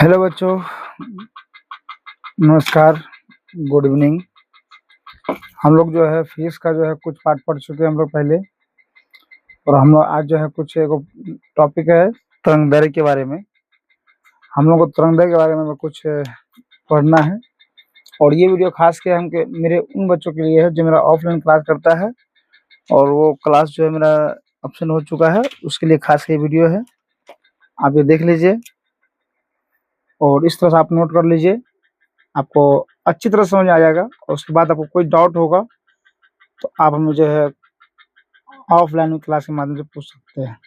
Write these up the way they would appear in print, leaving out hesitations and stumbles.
Hello बच्चों, नमस्कार, good evening. हम लोग जो है फिजिक्स का जो है कुछ पार्ट पढ़ चुके हैं हम लोग पहले, और हम लोग आज जो है कुछ एक टॉपिक है तरंगदैर्घ्य के बारे में। हम लोग को तरंगदैर्घ्य के बारे में कुछ पढ़ना है, और ये वीडियो खास के मेरे उन बच्चों के लिए है जो मेरा ऑफलाइन क्लास करता है, और वो क्लास जो है मेरा ऑप्शन हो चुका है, उसके लिए खास ये वीडियो है। आप ये देख लीजिए और इस तरह से आप नोट कर लीजिए, आपको अच्छी तरह समझ आ जाएगा। और उसके बाद आपको कोई डाउट होगा तो आप मुझे है ऑफलाइन में क्लास के माध्यम से पूछ सकते हैं।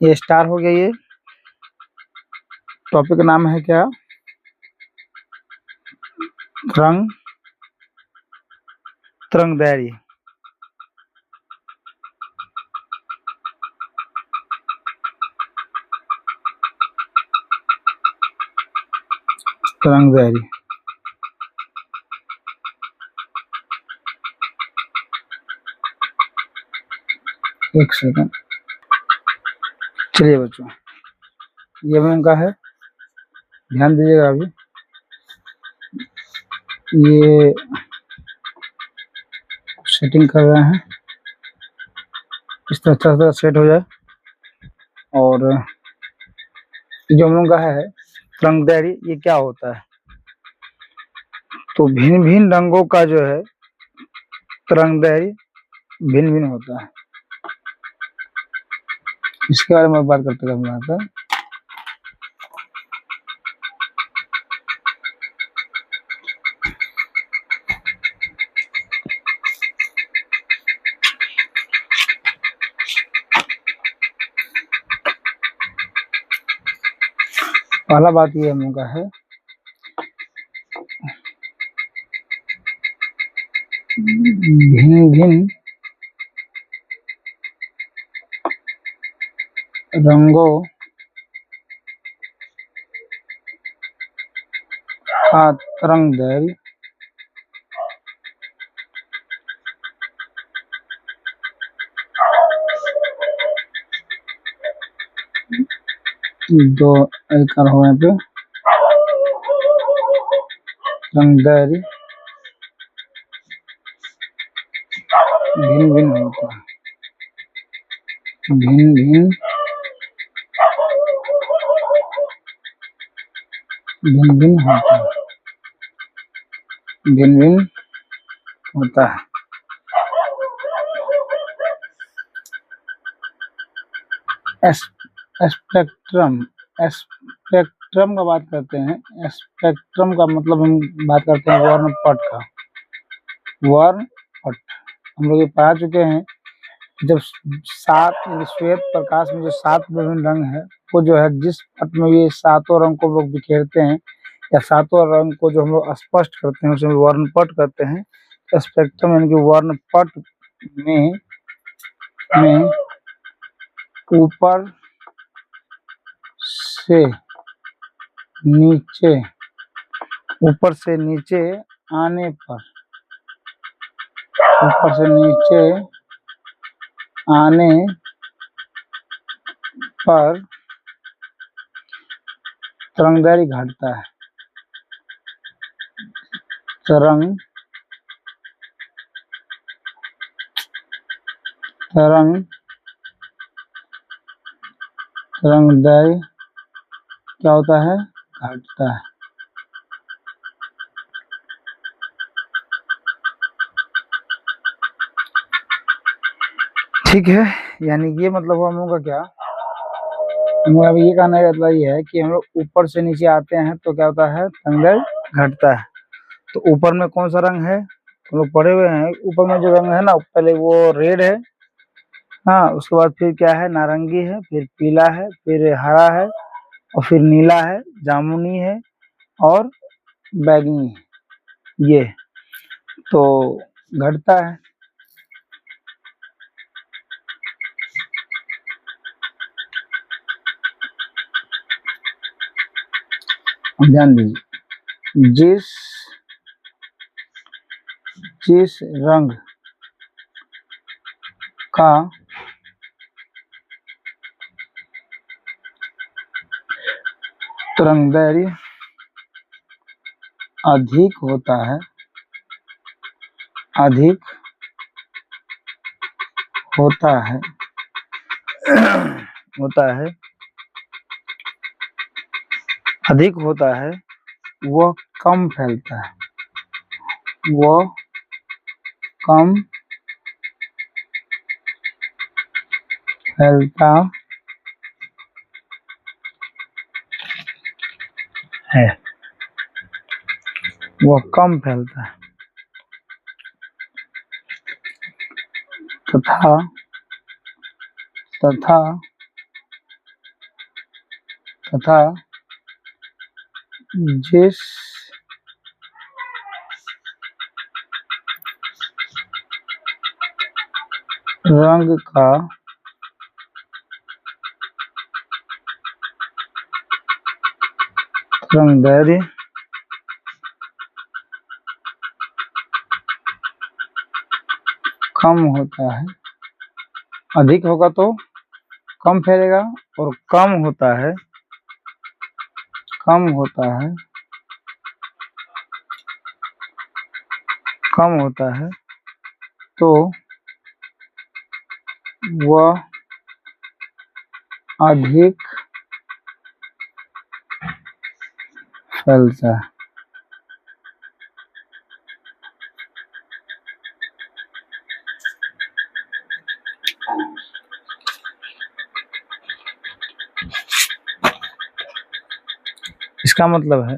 ये स्टार हो गया। ये टॉपिक का नाम है क्या? तरंगदैर्घ्य। तरंगदैर्घ्य। एक सेकंड, चलिए बच्चों, ये भी उनका है, ध्यान दीजिएगा। अभी ये सेटिंग कर रहे हैं, इस तरह अच्छा तरह सेट हो जाए। और जो हम लोग का है तरंगदैर्घ्य, ये क्या होता है? तो भिन्न भिन्न रंगों का जो है तरंगदैर्घ्य भिन्न भिन्न होता है। इसके बारे में बात करते हैं हम यहाँ पर। पहला बात ये हम लोग का है भिन्न भिन्न रंगों का तरंगदैर्घ्य दो एक हो यहाँ पे तरंगदैर्घ्य भिन्न भिन्न होता है। भिन्न भिन्न भिन्न भिन्न होता है। भिन्न भिन्न होता है। स्पेक्ट्रम। स्पेक्ट्रम का बात करते हैं। स्पेक्ट्रम का मतलब हम बात करते हैं वर्णपट का। वर्णपट हम लोग ये पढ़ा चुके हैं। जब श्वेत प्रकाश में जो 7 विभिन्न रंग है, वो जो है जिस पट में ये सातों रंग को लोग बिखेरते हैं, या सातों रंग को जो हम लोग स्पष्ट करते हैं, उसे वर्णपट कहते हैं। स्पेक्ट्रम यानी कि वर्णपट में ऊपर से नीचे आने पर तरंगदैर्घ्य घटता है। तरंगदैर्घ्य क्या होता है? घटता है। ठीक है, यानी ये मतलब हम लोग का क्या, अब ये कहने का मतलब ये है कि हम लोग ऊपर से नीचे आते हैं तो क्या होता है? तरंगदैर्घ्य घटता है। तो ऊपर में कौन सा रंग है? हम लोग पढ़े हुए हैं, ऊपर में जो रंग है ना, पहले वो रेड है, हाँ, उसके बाद फिर क्या है? नारंगी है, फिर पीला है, फिर हरा है, और फिर नीला है, जामुनी है, और बैगनी है। ये तो घटता है। ध्यान दीजिए, जिस रंग का तरंगदैर्घ्य अधिक होता है, अधिक होता है अधिक होता है, वह कम फैलता है, वह कम फैलता है, वह कम फैलता है तथा तथा तथा जिस रंग का तरंगदैर्घ्य कम होता है, अधिक होगा तो कम फैलेगा, और कम होता है कम होता है तो वह अधिक फैलता है। इसका मतलब है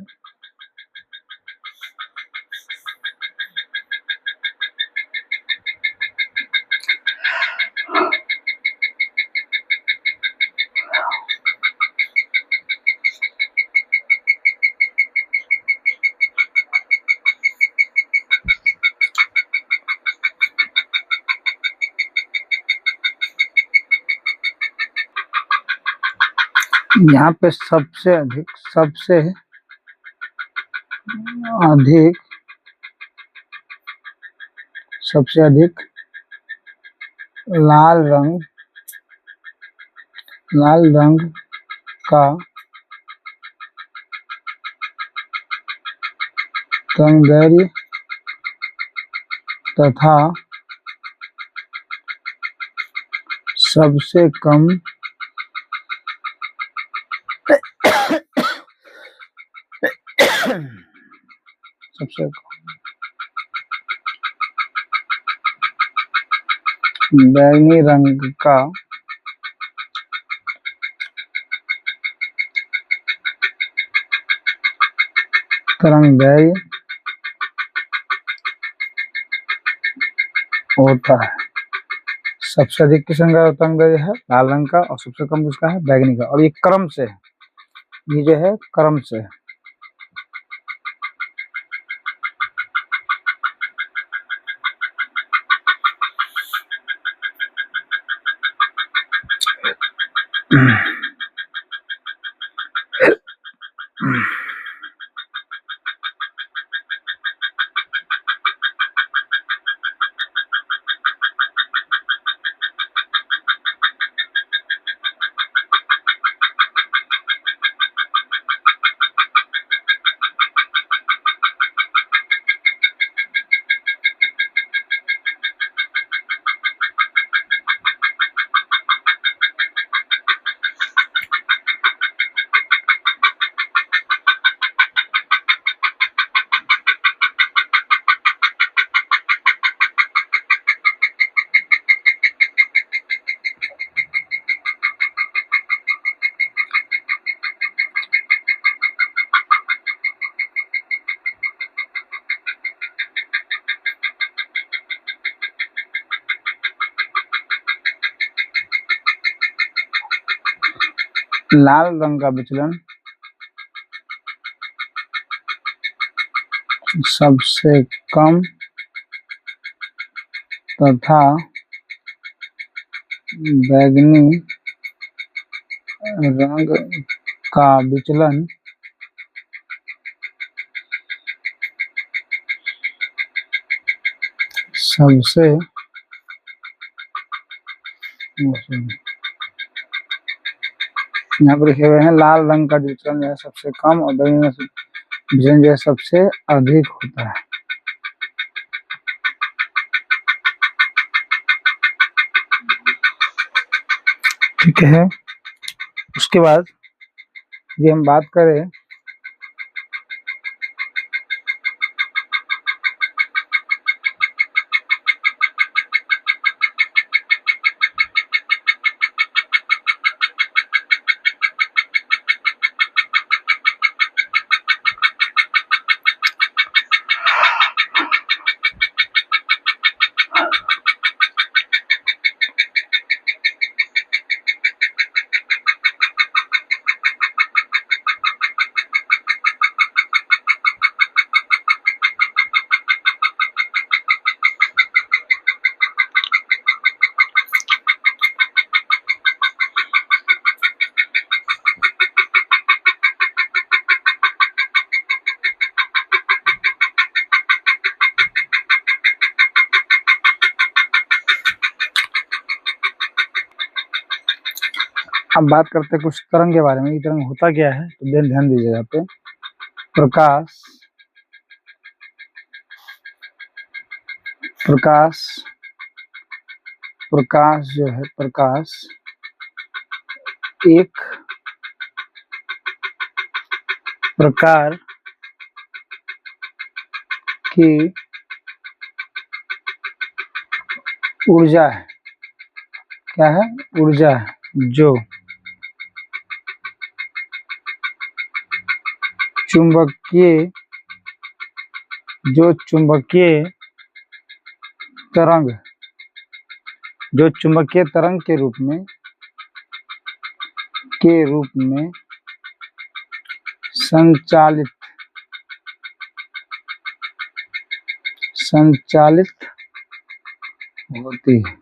यहाँ पे सबसे अधिक लाल रंग का तरंगदैर्घ्य तथा सबसे कम बैंगनी रंग का तरंगदैर्घ्य होता है। सबसे अधिक किस रंग का तरंगदैर्घ्य है? लाल रंग का, और सबसे कम किसका है? बैंगनी का। और ये क्रम से है, ये जो है क्रम से है। लाल रंग का विचलन सबसे कम तथा बैंगनी रंग का विचलन सबसे यहाँ पर लिखे हुए हैं लाल रंग का जो विचलन जो है सबसे कम और बैंगनी विचलन जो है सबसे अधिक होता है। ठीक है, उसके बाद ये हम बात करें अब बात करते हैं कुछ तरंग के बारे में। ये तरंग होता क्या है, तो ध्यान दीजिएगा पे। प्रकाश प्रकाश प्रकाश जो है, प्रकाश एक प्रकार की ऊर्जा है। क्या है? ऊर्जा है जो चुंबकीय तरंग के रूप में संचालित होती है।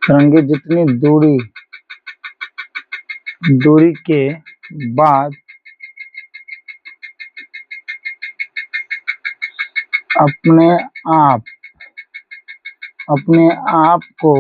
तरंगे जितनी दूरी के बाद अपने आप को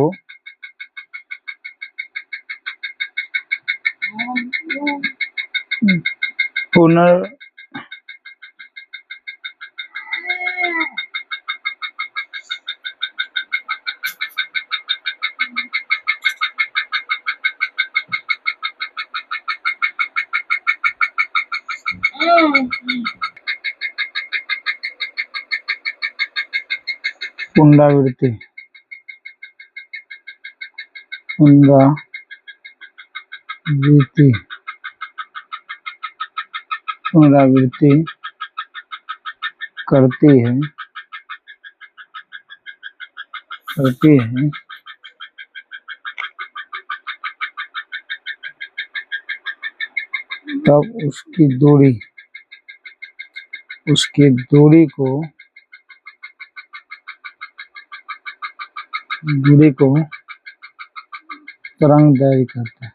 पुनरावृत्ति करती है तब उसकी दूरी को तरंगदैर्घ्य कहते हैं।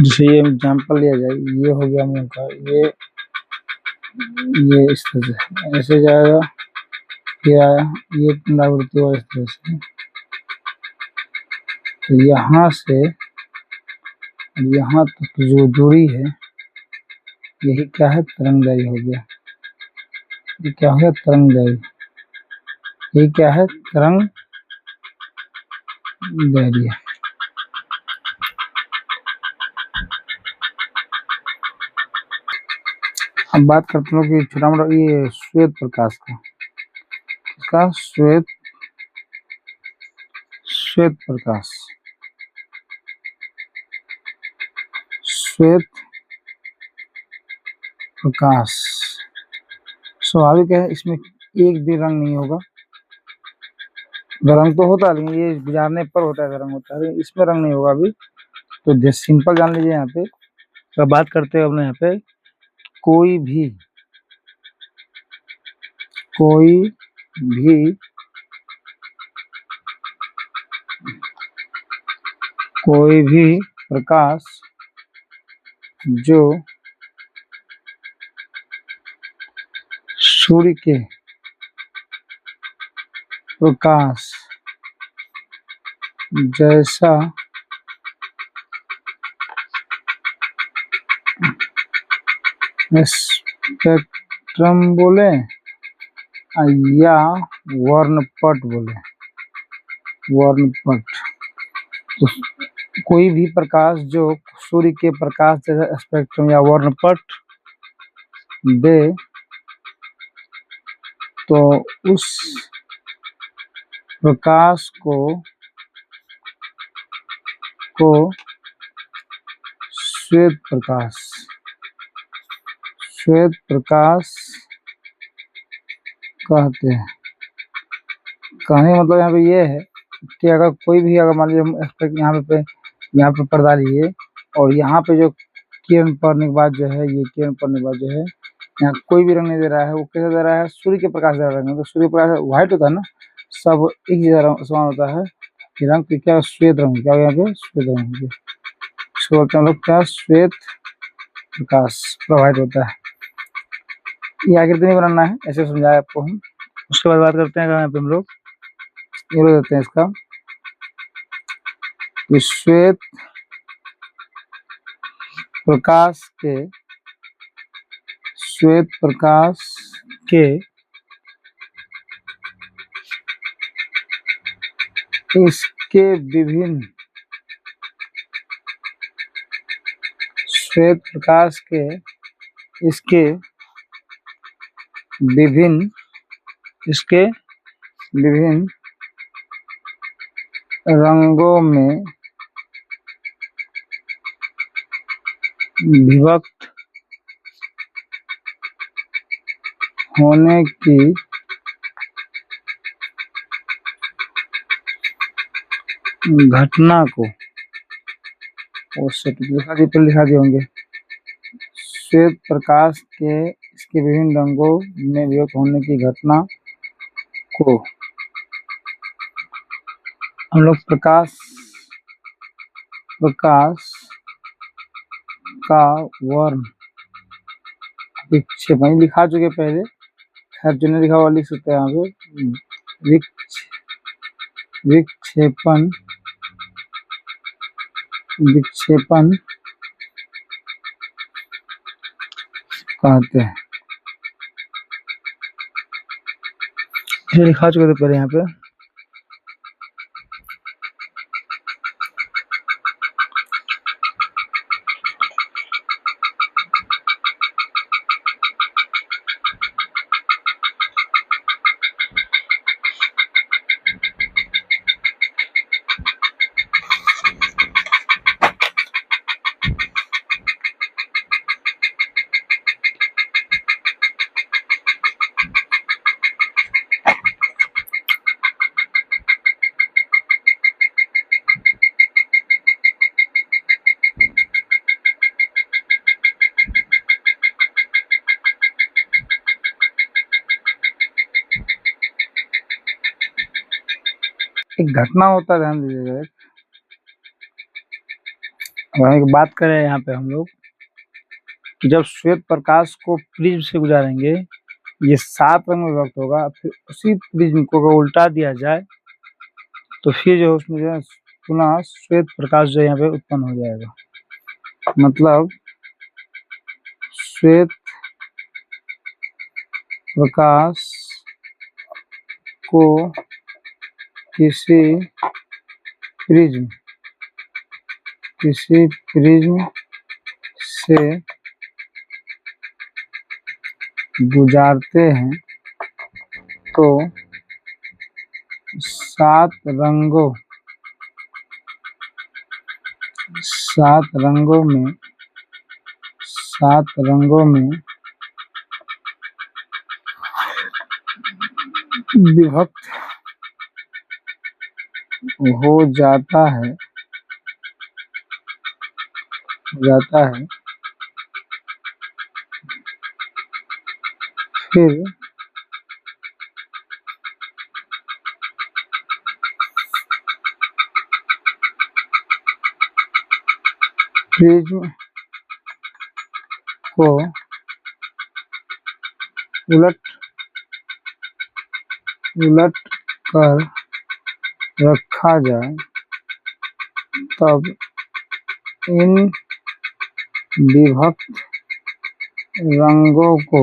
जैसे ये एग्जाम्पल लिया जाए, ये हो गया हम लोग का, ये इस तरह से ऐसे जाएगा, फिर आया ये पुनरावृत्ति हुआ इस तरह से। तो यहाँ से यहाँ तक जो दूरी है, यही क्या है? तरंगदैर्घ्य हो गया। ये क्या हो गया? तरंगदैर्घ्य। ये क्या है? तरंगदैर्घ्य। अब बात करते हैं कि छोटा मोटा ये श्वेत प्रकाश का, श्वेत प्रकाश स्वाभाविक है, इसमें एक भी रंग नहीं होगा। रंग तो होता है लेकिन ये गुजारने पर होता है, रंग होता है, इसमें रंग नहीं होगा अभी। तो सिंपल जान लीजिए यहाँ पे तो बात करते हैं अपने यहाँ पे कोई भी प्रकाश जो सूर्य के प्रकाश जैसा स्पेक्ट्रम बोले या वर्णपट बोले, वर्णपट। तो कोई भी प्रकाश जो सूर्य के प्रकाश जैसा स्पेक्ट्रम या वर्णपट दे तो उस प्रकाश को श्वेत प्रकाश कहते हैं। कहने का मतलब यहाँ पे ये है कि अगर कोई भी, अगर मान लीजिए हम यहाँ पे पर्दा लिए और यहाँ पे जो किरण पड़ने के बाद जो है, ये किरण पड़ने के बाद जो है यहाँ कोई भी रंग नहीं दे रहा है, वो कैसे दे रहा है? सूर्य के प्रकाश दे रहा है। तो सूर्य प्रकाश व्हाइट होता है ना, सब एक जैसा समान होता है। रंग क्या? श्वेत रंग। क्या यहाँ पे? श्वेत रंग। इसको बोलते हैं लोग क्या? श्वेत प्रकाश प्रवाहित होता है। ये आकृति नहीं बनाना है, ऐसे समझाया आपको हम। उसके बाद बात करते हैं यहाँ पे हम लोग ये लोग देते हैं इसका श्वेत प्रकाश के इसके विभिन्न श्वेत प्रकाश के इसके विभिन्न रंगों में विभक्त होने की घटना को लिखा दिए होंगे। श्वेत प्रकाश के इसके विभिन्न रंगों में विभक्त होने की घटना को हम लोग प्रकाश का वर्ण विक्षेपण लिखा चुके पहले। खैर जो नहीं लिखा हुआ लिख सकते हैं यहाँ पे। विक्षेपण कहते हैं। ये लिखा चुके थे पहले यहाँ पे। एक घटना होता है, ध्यान दीजिएगा। एक बात करें यहाँ पे हम लोग कि जब श्वेत प्रकाश को प्रिज्म से गुजारेंगे, ये 7 रंग में विभक्त होगा। फिर उसी प्रिज्म को अगर उल्टा दिया जाए तो फिर जो उसमें जो पुनः श्वेत प्रकाश जो यहाँ पे उत्पन्न हो जाएगा। मतलब श्वेत प्रकाश को किसी प्रिज्म से गुजारते हैं तो 7 रंगों में विभक्त हो जाता है। फिर प्रिज्म को उलट कर रखा जाए तब इन विभक्त रंगों को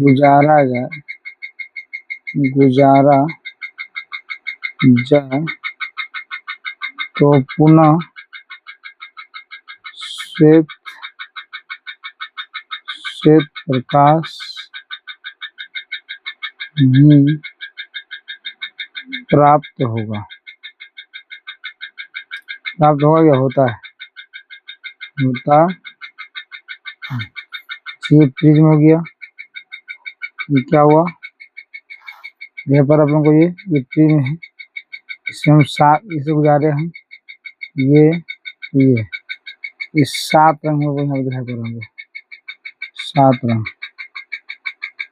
गुजारा जाए तो पुनः श्वेत प्रकाश ही प्राप्त होगा या होता है ये प्रिज्म हो गया। ये क्या हुआ, यहाँ पर अपन को ये प्रिज्म है, इससे हम इसे गुजारे हम ये इस 7 रंग में यहाँ दिखाई पड़ रहे 7 रंग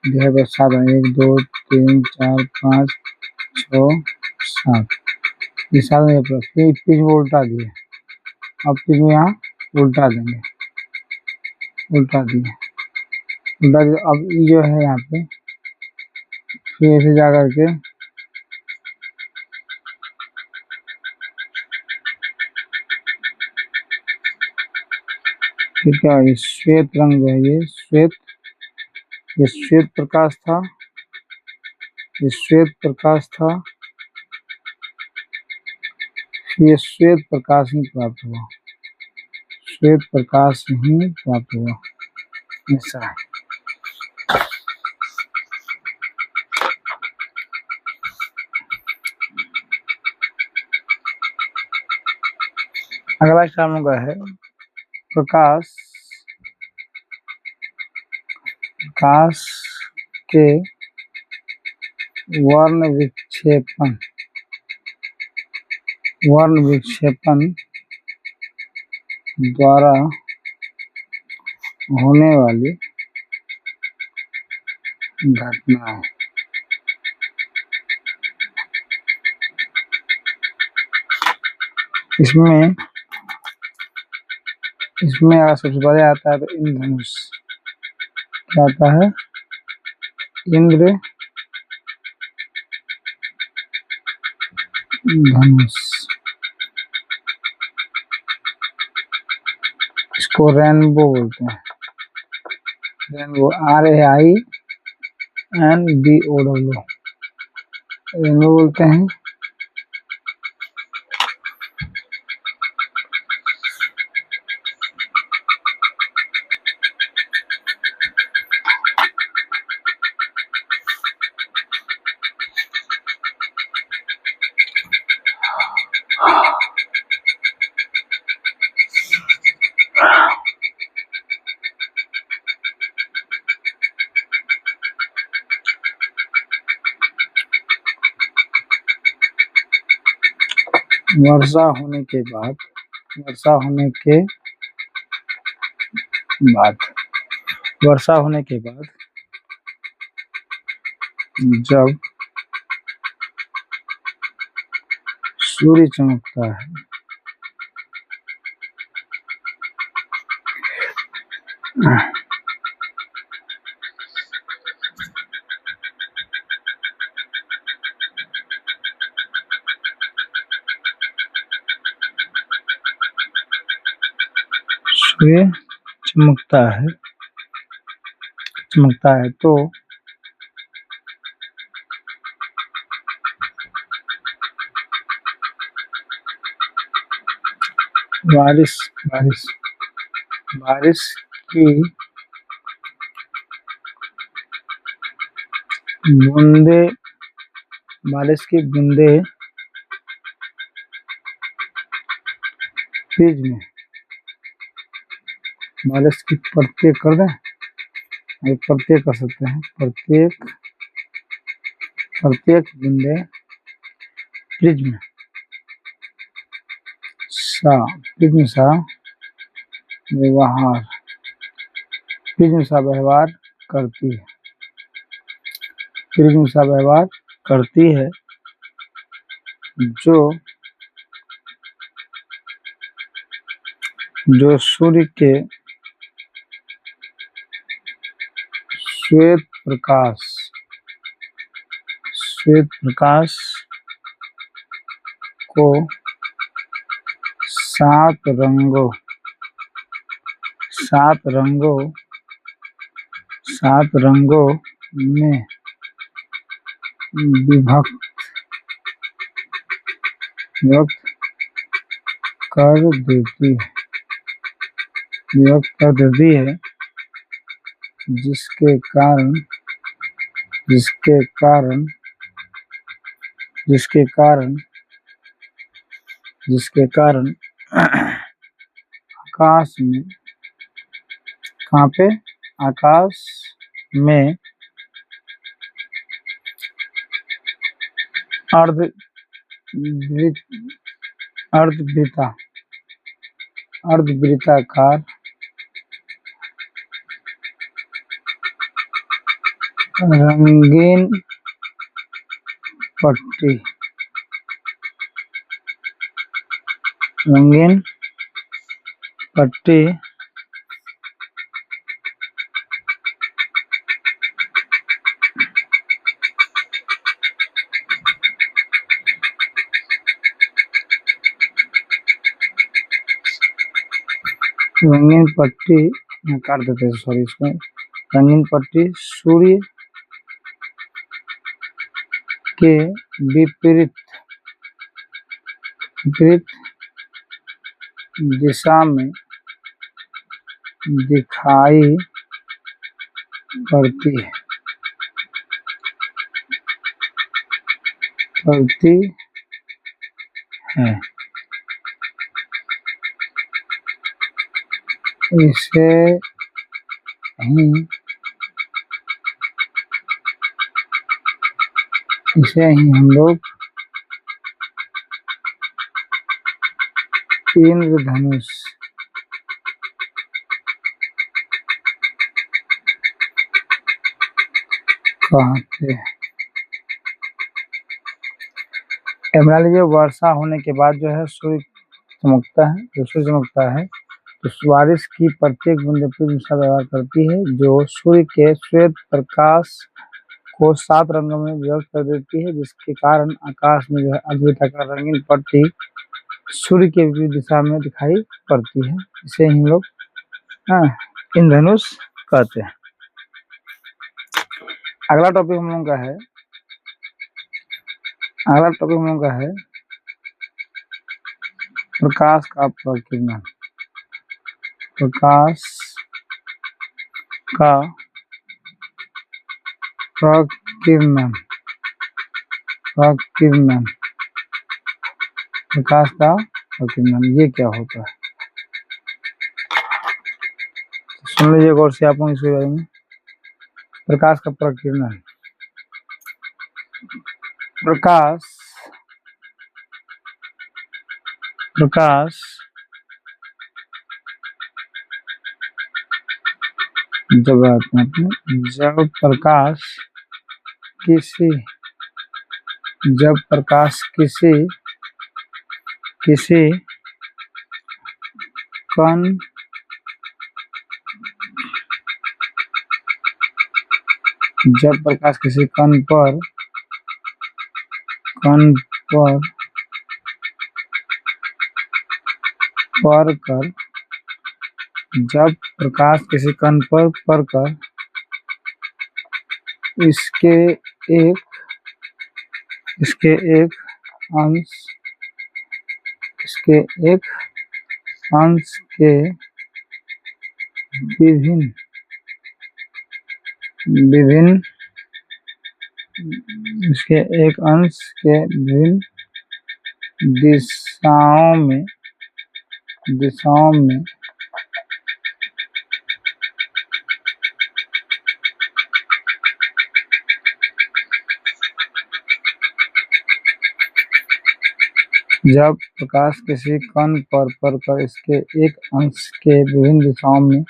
दिखाई पड़ 7 रंग 1 2 3 4 5 6 7 ये 7 रंग पर प्रिज्म उल्टा दिए। अब प्रिज्म यहाँ उल्टा देंगे उल्टा दिए। अब ये जो है यहाँ पे फिर ऐसे जा करके फिर क्या है, श्वेत रंग जो है ये श्वेत प्रकाश था, ये श्वेत प्रकाश था, ये श्वेत प्रकाश ही प्राप्त हुआ, श्वेत प्रकाश ही प्राप्त हुआ। ऐसा है। अगला काम का है प्रकाश के वर्ण विक्षेपण द्वारा होने वाली घटना है। इसमें अगर सबसे पहले आता है तो इंद्रधनुष, क्या आता है, इंद्रधनुष। इसको रेनबो बोलते हैं, रेनबो RAINBO रेनबो बोलते हैं। वर्षा होने के बाद जब सूर्य चमकता है चमकता है तो बारिश की बूंदे प्रिज्म में बारिश की प्रत्येक कर दें, प्रत्येक कर सकते हैं, प्रत्येक बूंदे प्रिज्म सा व्यवहार प्रिज्म सा व्यवहार करती है, प्रिज्म सा व्यवहार करती है जो सूर्य के श्वेत प्रकाश को सात रंगों में विभक्त कर देती है, जिसके कारण आकाश में अर्धवृत्ताकार रंगीन पट्टी काट देते हैं, सॉरी, इसमें रंगीन पट्टी सूर्य के विपरीत दिशा में दिखाई पड़ती है। इसे ही हम लोग इंद्रधनुष कहते हैं। मान लीजिए वर्षा होने के बाद जो है सूर्य चमकता है, तो बारिश की प्रत्येक बूंद प्रिज्म सा व्यवहार करती है, जो सूर्य के श्वेत प्रकाश को सात रंगों में विभक्त कर देती है, जिसके कारण आकाश में जो है अर्धवृत्ताकार रंगीन पट्टी सूर्य के विपरीत दिशा में दिखाई पड़ती है। इसे हम लोग इंद्रधनुष कहते हैं। अगला टॉपिक हम लोगों का है प्रकाश का प्रकीर्णन। प्रकाश का प्रकीर्णन ये क्या होता है, सुन लीजिए गौर से आप इसके बारे में। प्रकाश का प्रकीर्णन, प्रकाश जब प्रकाश किसी कण पर पड़कर इसके एक अंश के विभिन्न दिशाओं में जब प्रकाश किसी कण पर पड़कर इसके एक अंश के विभिन्न दिशाओं में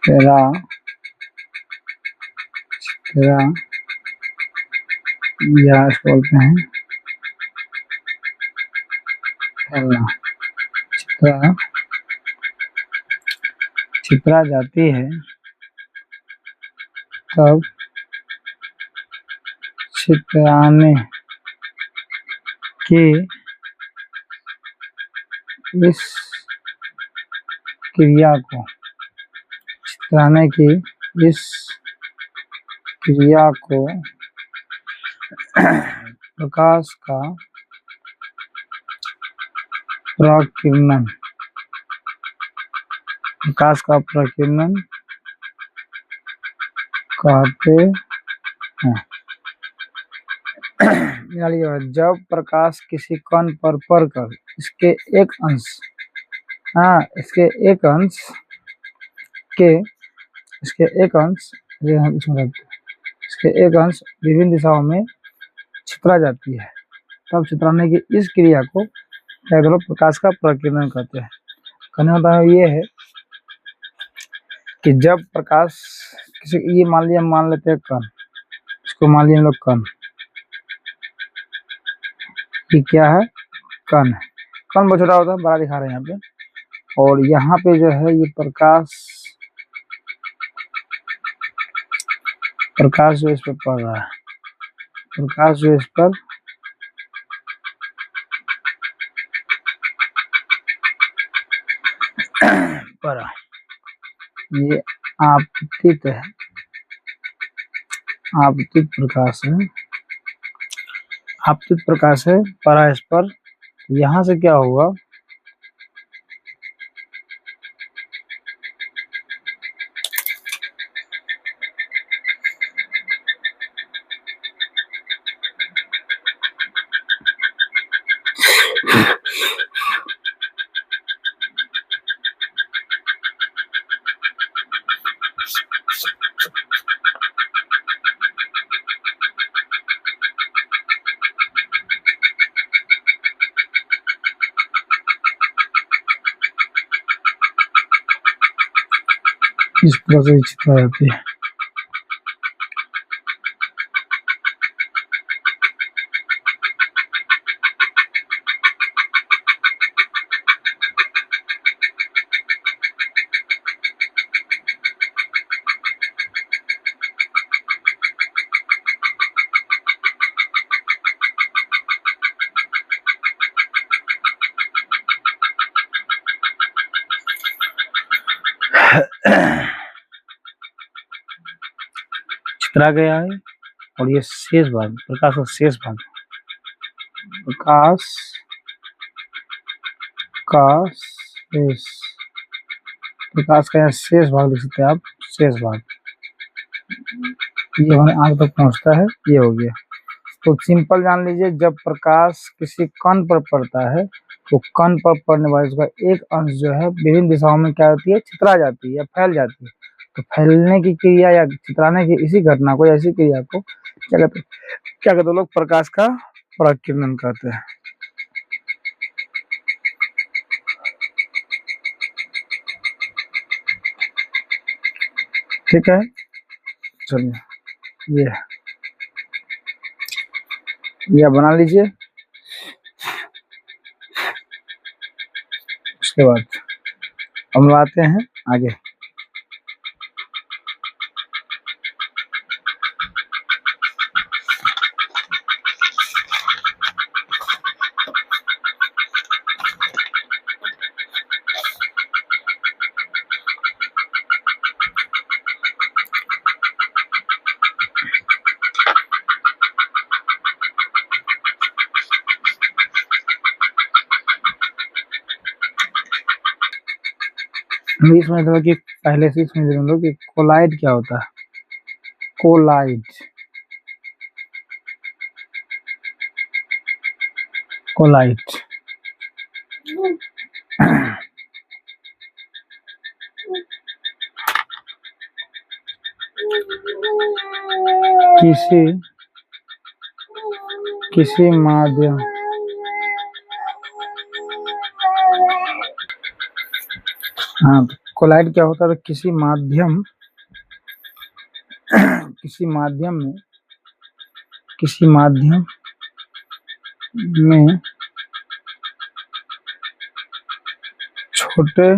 तेरा तेरा या इसको बोलते हैं फैलना। चित्रा चित्रा जाती है तब चित्राने की इस क्रिया को चित्राने की इस क्रिया को प्रकाश का प्रकीर्णन कहते हैं। जब प्रकाश किसी कण पर पड़कर इसके एक अंश विभिन्न दिशाओं में छितरा जाती है तब छितराने की इस क्रिया को प्रकाश का प्रकीर्णन कहते हैं। कहने का मतलब ये है कि जब प्रकाश किसी ये मान लेते हैं कण, इसको मान लिया हम लोग कण, ये क्या है कण है। कण बहुत छोटा होता है, बड़ा दिखा रहे हैं यहाँ पे, और यहाँ पे जो है ये प्रकाश जो इस पर पड़ रहा है, प्रकाश जो इस पर पड़ा, ये आपतित है, आपतित प्रकाश है पड़ा इस पर। यहाँ से क्या हुआ, इस तरह से छितरा जाती है। छितरा गया है और ये शेष भाग, प्रकाश का शेष भाग, प्रकाश का यहाँ शेष भाग लिख सकते हैं आप, शेष भाग ये हमारे आंख तक पहुंचता है, ये हो गया। तो सिंपल जान लीजिए, जब प्रकाश किसी कण पर पड़ता है तो कण पर पड़ने वाले उसका एक अंश जो है विभिन्न दिशाओं में क्या होती है, छितरा जाती है या फैल जाती है। तो फैलने की क्रिया या छितराने की इसी घटना को, ऐसी क्रिया को क्या कहते लोग, प्रकाश का प्रकीर्णन कहते हैं। ठीक है, चलिए ये बना लीजिए। उसके बाद हम आते हैं आगे। इसमें तो कि पहले से इसमें हम लोग कि कोलाइड क्या होता है, कोलाइड किसी माध्यम कोलाइड क्या होता है? तो किसी माध्यम में छोटे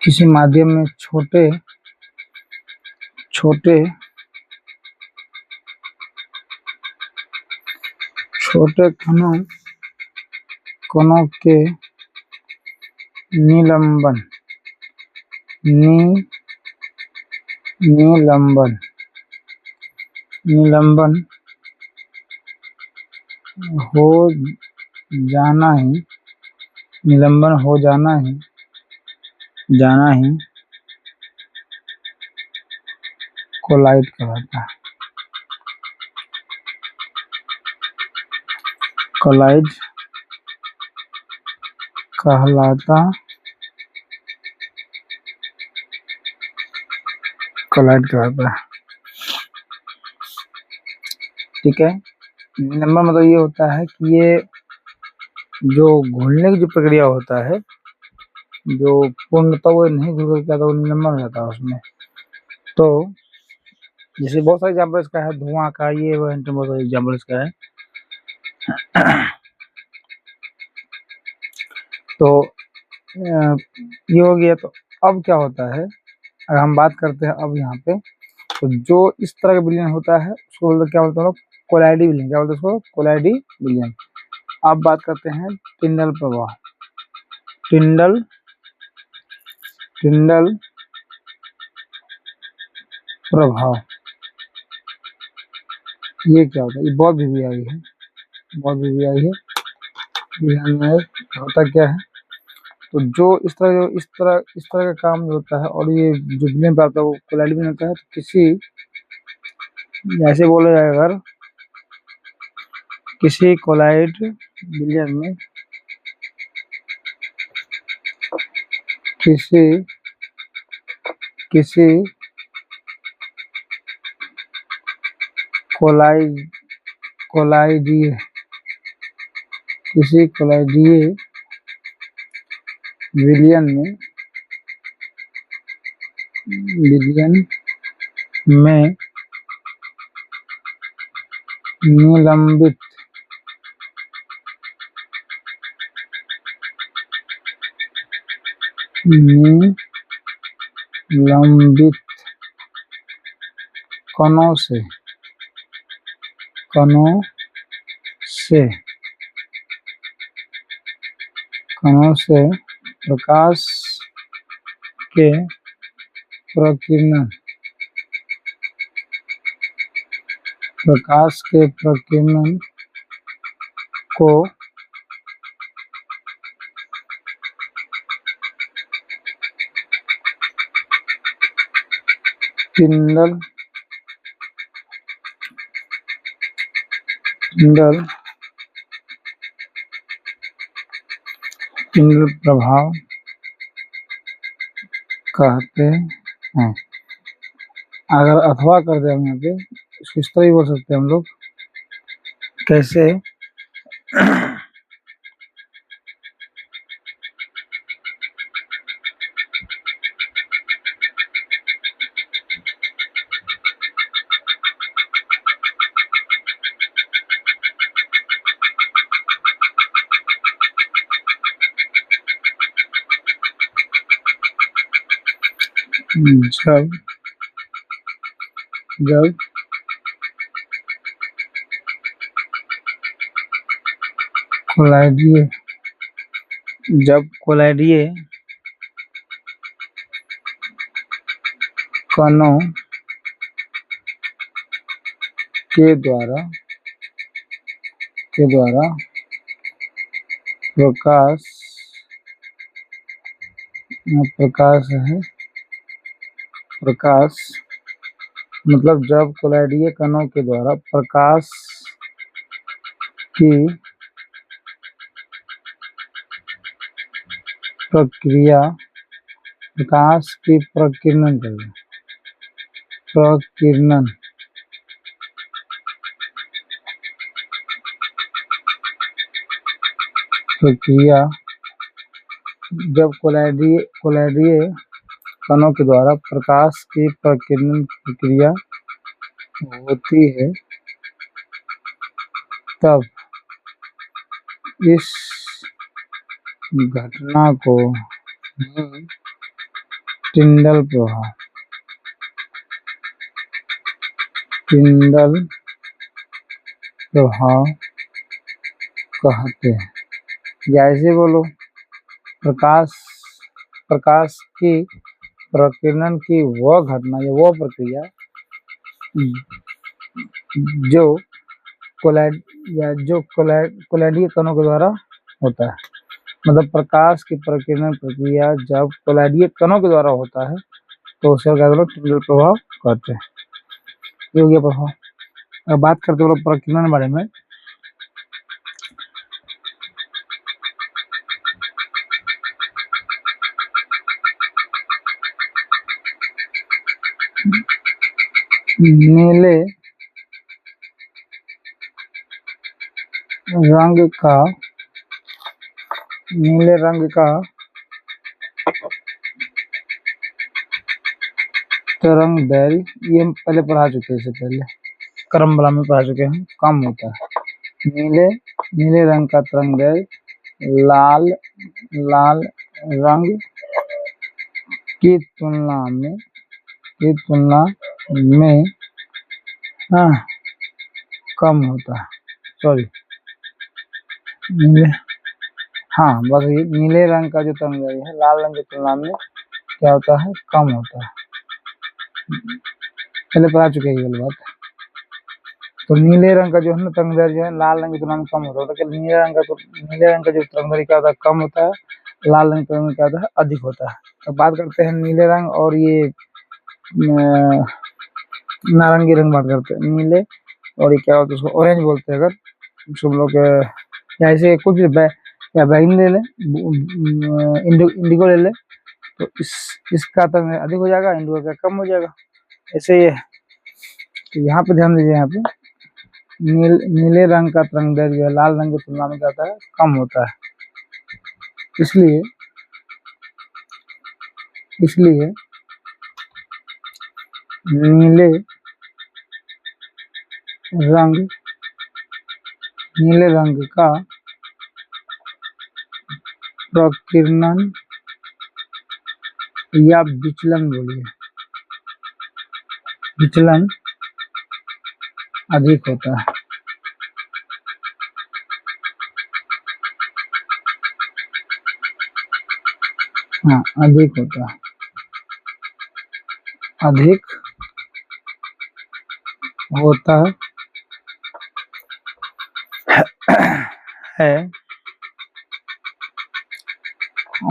किसी माध्यम में छोटे कणों के निलंबन हो जाना ही कोलाइड कहलाता है। कोलाइड कहलाता है। ठीक है। निलंबन मतलब ये होता है कि ये जो घुलने की जो प्रक्रिया होता है, जो पूर्णतः वो नहीं घुल सकता तो निलंबन हो जाता है उसमें। तो जैसे बहुत सारे एग्जाम्पल इसका है, धुआं का, ये वो बहुत सारे एग्जाम्पल इसका है। तो ये हो गया। तो अब क्या होता है, अगर हम बात करते हैं अब यहाँ पे, तो जो इस तरह का विलयन होता है उसको बोलते क्या बोलते हैं लोग? कोलाइडी विलयन। क्या बोलते हैं उसको? कोलाइडी विलयन। अब बात करते हैं टिंडल प्रभाव। टिंडल प्रभाव ये क्या होता है? ये बहुत वीवीआई है। ध्यान में होता क्या है, तो जो इस तरह का काम जो होता है और ये जो विलयन प्राप्त है वो कोलाइड विलयन होता है। तो किसी ऐसे बोला जाए, अगर किसी कोलाइड विलयन में किसी कोलाइडीय विलयन में निलंबित कणों से प्रकाश के प्रकीर्णन को टिंडल प्रभाव कहते हैं। अगर अथवा कर दे हम यहाँ पे, इसको इस तरह ही बोल सकते हैं हम लोग। कैसे? जब कोलाइडीय कणों के द्वारा प्रकाश मतलब जब कोलाइडीय कणों के द्वारा प्रकाश की प्रक्रिया प्रकाश की प्रकीर्णन करिए, प्रकीर्णन प्रक्रिया जब कोलाइडीय कणों के द्वारा प्रकाश की प्रकीर्णन प्रक्रिया होती है, तब इस घटना को टिंडल प्रभाव कहते हैं। या ऐसे बोलो, प्रकाश की प्रकीर्णन की वह घटना या वह प्रक्रिया जो कोलाइडीय कणों के द्वारा होता है। मतलब प्रकाश की प्रकीर्णन प्रक्रिया जब कोलाइडीय कणों के द्वारा होता है तो उसे क्या बोलो, टिंडल प्रभाव कहते हैं। ये हो गया प्रभाव। अब बात करते हैं प्रकीर्णन के बारे में। नीले रंग का तरंगदैर्घ्य, ये हम पहले पढ़ा चुके हैं, इससे पहले क्रमवाला में पढ़ा चुके हैं, कम होता है। नीले रंग का तरंगदैर्घ्य लाल रंग की तुलना में कम होता है। बस ये नीले रंग का जो तरंगदैर्घ्य है लाल रंग की तुलना में क्या होता है, कम होता है। पहले पढ़ा चुके हैं ये बात। तो नीले रंग का जो है ना तरंगदैर्घ्य जो है लाल रंग की तुलना में कम होता है। तो नीले रंग का जो तरंगदैर्घ्य क्या होता है, कम होता है। लाल रंग का क्या होता है, अधिक होता है। अब बात करते हैं नीले रंग और ये नारंगी रंग बात करते हैं। नीले और ये क्या होता है, उसको ऑरेंज बोलते हैं। अगर सब लोग ऐसे कुछ या बैंगनी ले ले, इंडिगो ले ले, तो इसका तरंग अधिक हो जाएगा, इंडिगो का कम हो जाएगा। ऐसे ही है। तो यहाँ पे ध्यान दीजिए, यहाँ पे नीले रंग का तरंगदैर्घ्य लाल रंग की तुलना में क्या होता है, कम होता है। इसलिए नीले रंग का प्रकीर्णन या विचलन बोलिए, विचलन अधिक होता है। अधिक होता है, अधिक होता है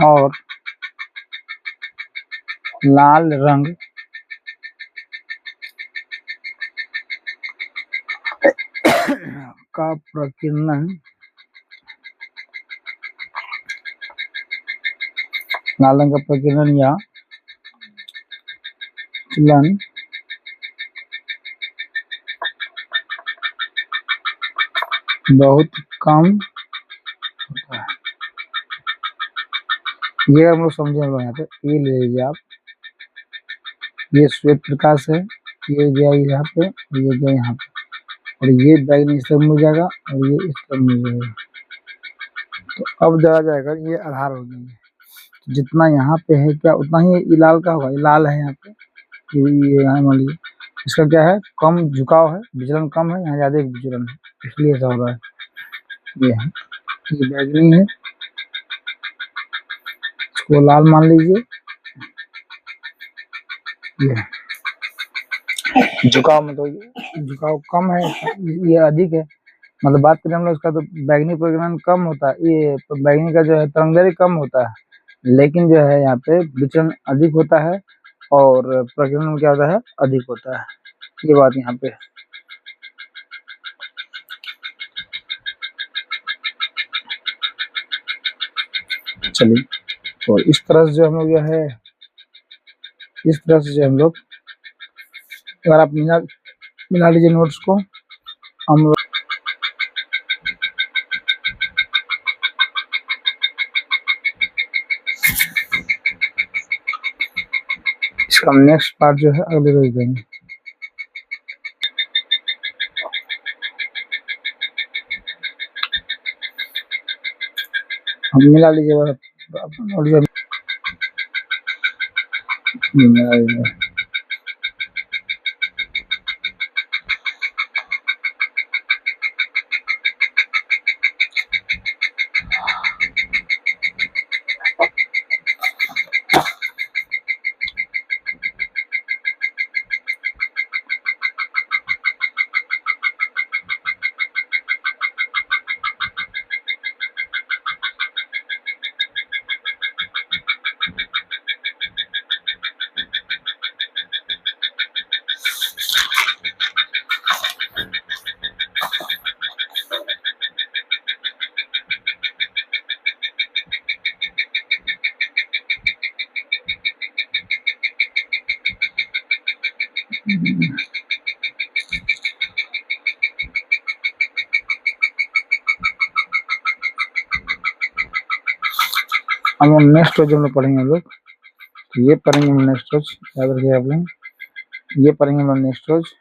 और लाल रंग का प्रकीर्णन या विचलन बहुत कम होता है। ये हम लोग समझे यहाँ पे, ये ले लीजिए आप, ये श्वेत प्रकाश है, ये गया यहाँ पे, ये गया यहाँ पे, और ये बैगनी इस तरफ मिल जाएगा और ये इस तरफ मिल जाएगा। तो अब जरा जाएगा, ये आधार हो जाएंगे। तो जितना यहाँ पे है क्या उतना ही लाल का होगा। ये लाल है यहाँ पे, ये यहाँ मान लीजिए, इसका क्या है, कम झुकाव है, विचलन कम है, यहाँ ज्यादा विचलन है, इसलिए ऐसा हो रहा है। ये है, ये बैगनी है, इसको लाल मान लीजिए। ये झुकाव मतलब झुकाव कम है, ये अधिक है। मतलब बात करें हम लोग इसका, तो बैगनी प्रकीर्णन कम होता है, ये बैगनी का जो है तरंगदैर्घ्य कम होता है, लेकिन जो है यहाँ पे विचलन अधिक होता है और प्रकीर्णन क्या होता है, अधिक होता है। ये बात यहाँ पे। चलिए, तो इस तरह से जो हम लोग जो है इस तरह से जो हम लोग अगर आप मिला लीजिए नोट्स को। हम लोग इसका नेक्स्ट पार्ट जो है अगले रोज देंगे। हम मिला लीजिए मिला लीजिए। हम लोग नेक्स्ट रोज हम लोग पढ़ेंगे। हम लोग ये पढ़ेंगे हम नेक्स्ट रोज, याद रखिए आप लोग, ये पढ़ेंगे हम लोग नेक्स्ट रोज।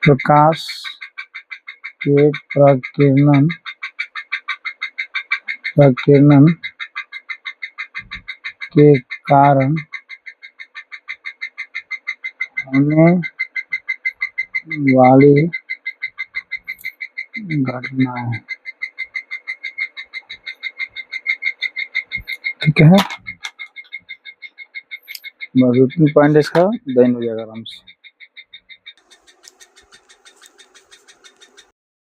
प्रकाश के प्रकीर्णन के कारण होने वाली घटनाएं। ठीक है, बस उतनी पॉइंट इसका देन हो जाएगा आराम से।